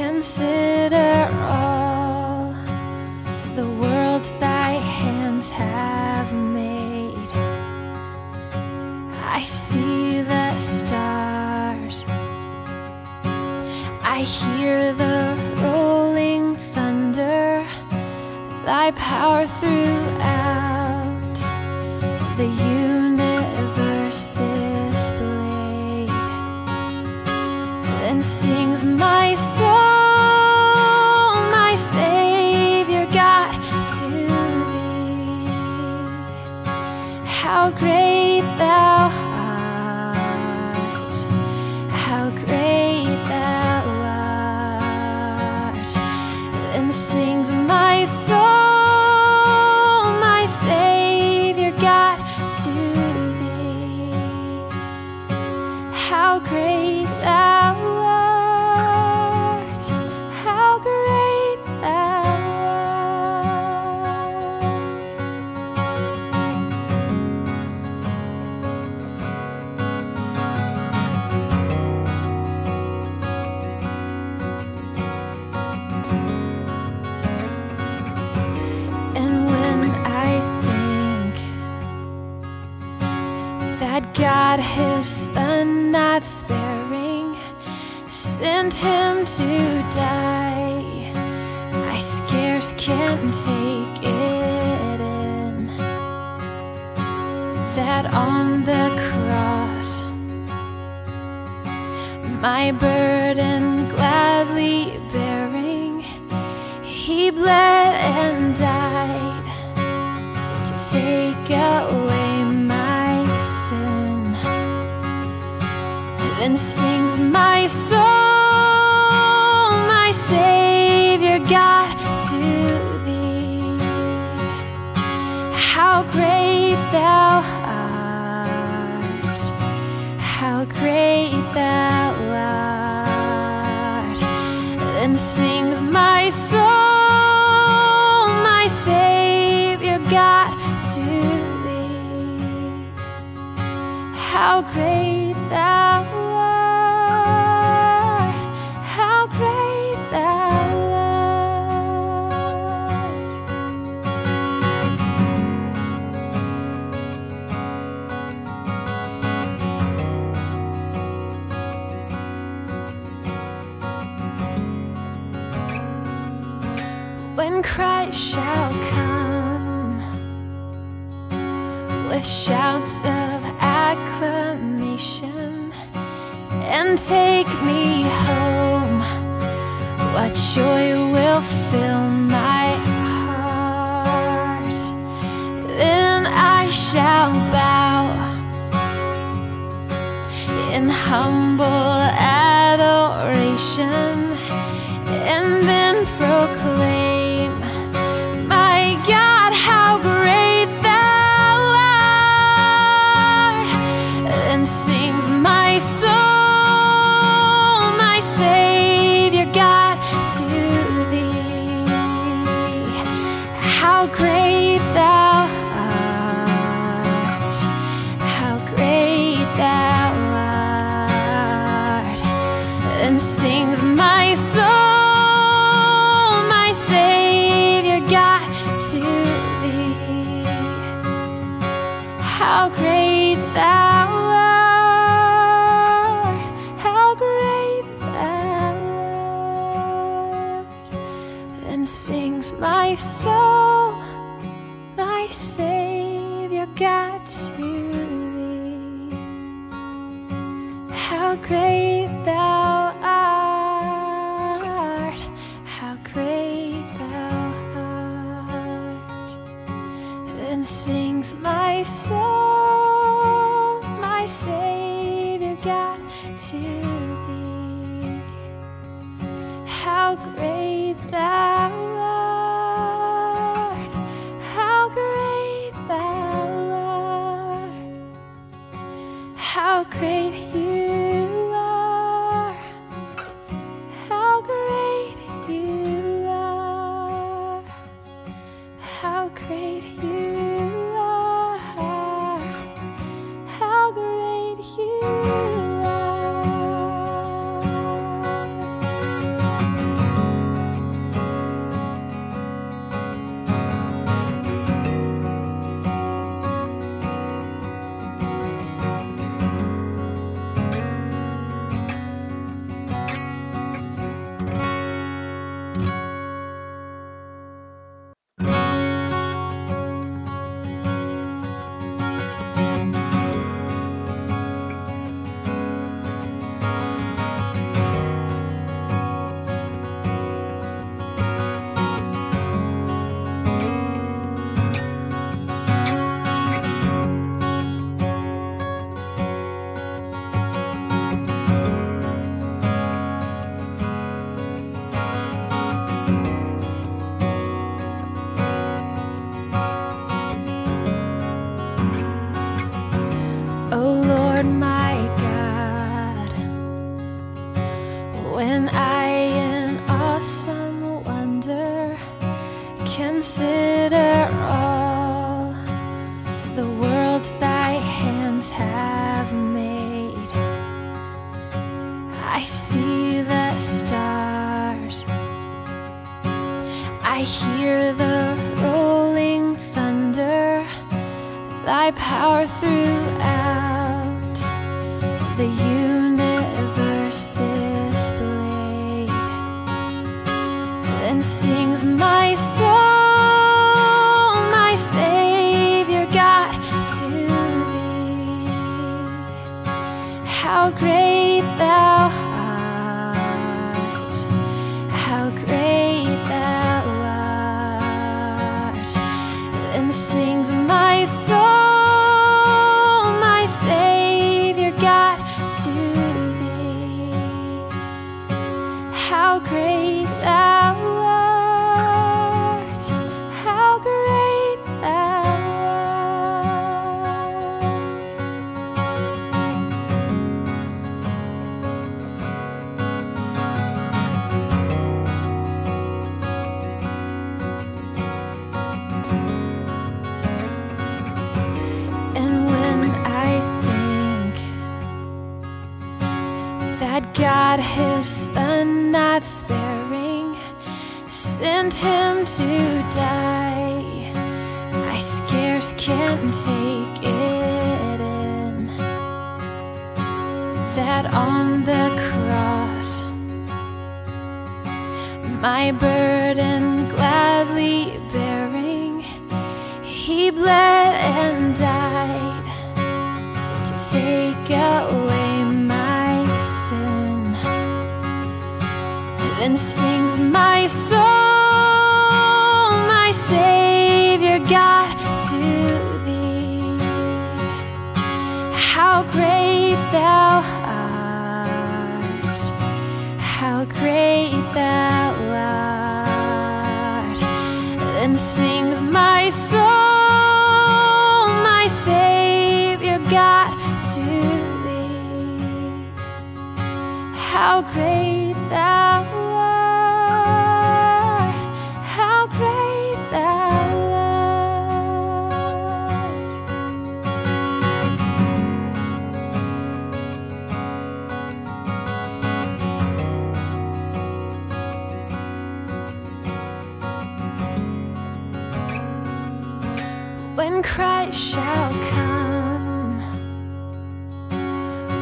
consider all the worlds thy hands have made. I see the stars, I hear the rolling thunder, thy power throughout the universe displayed. Then sings my soul, my Savior God, to thee. How great thou art, how great thou art. Then sings my soul, my Savior God, to thee. How great thou art, how great thou art. And when I think that God his Son not sparing sent him to die, I scarce can take it in, that on the cross my burden gladly bearing, he bled and died to take away my sin. Then sings my soul, my Savior God, to thee. How great thou art, how great thou art. Then sings my soul, my Savior God, to thee. How great thou art, how great thou art. When Christ shall come with shouts of acclamation and take me home, what joy will fill my heart. Then I shall bow in humble adoration and then proclaim, my God, how great thou art. Then sings my soul, my Savior God, to thee. How great thou art, how great thou art. Then sings my soul, my Savior God, to thee. How great thou art, how great thou art. Then sings my soul, my Savior God, to thee. How great thou art, how great thou art. Then sings my soul, my Savior God, to thee. How great thou art, how great thou art. How great you are, how great you are, how great you are, how great you are. awesome wonder. Consider all the worlds thy hands have made. I see the stars, I hear the rolling thunder, thy power throughout the universe displayed. Then sings my soul, my Savior God, to thee. How great thou art, how great thou art. Then sings my soul, my Savior God, to thee. How great thou art, how great thou that God his Son, not sparing, sent him to die. I scarce can take it in, that on the cross my burden gladly bearing, he bled and died to take away my sin. Then sings my soul, my Savior God, to thee. How great thou art, how great thou art. Then sings my soul, my Savior God, to thee. How great thou art, how great thou art. When Christ shall come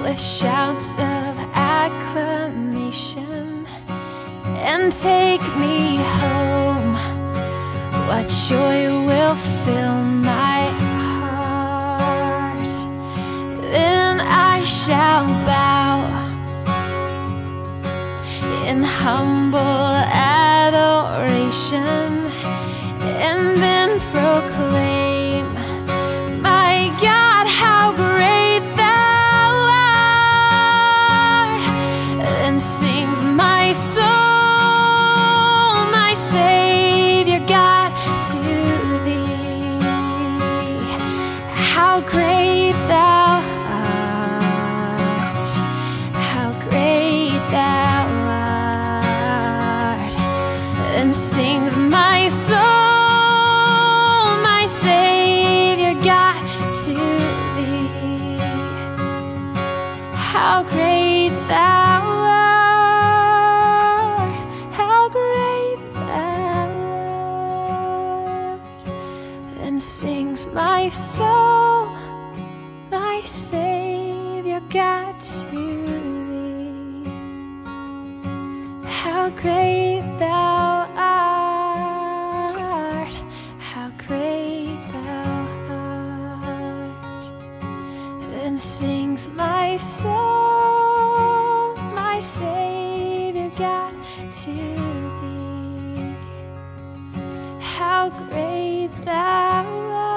with shouts of acclamation and take me home, what joy will fill my heart. Then I shall bow in humble adoration and then proclaim, my God, how great thou art. Then sings my soul, my Savior God, to thee. How great thou art, how great thou art. Then sings my soul, my Savior God, to thee. How great thou art, how great thou art. Then sings my soul, my Savior God, to thee. How great thou art, how great thou art. Then sings my soul, my Savior God, to thee. How great thou art.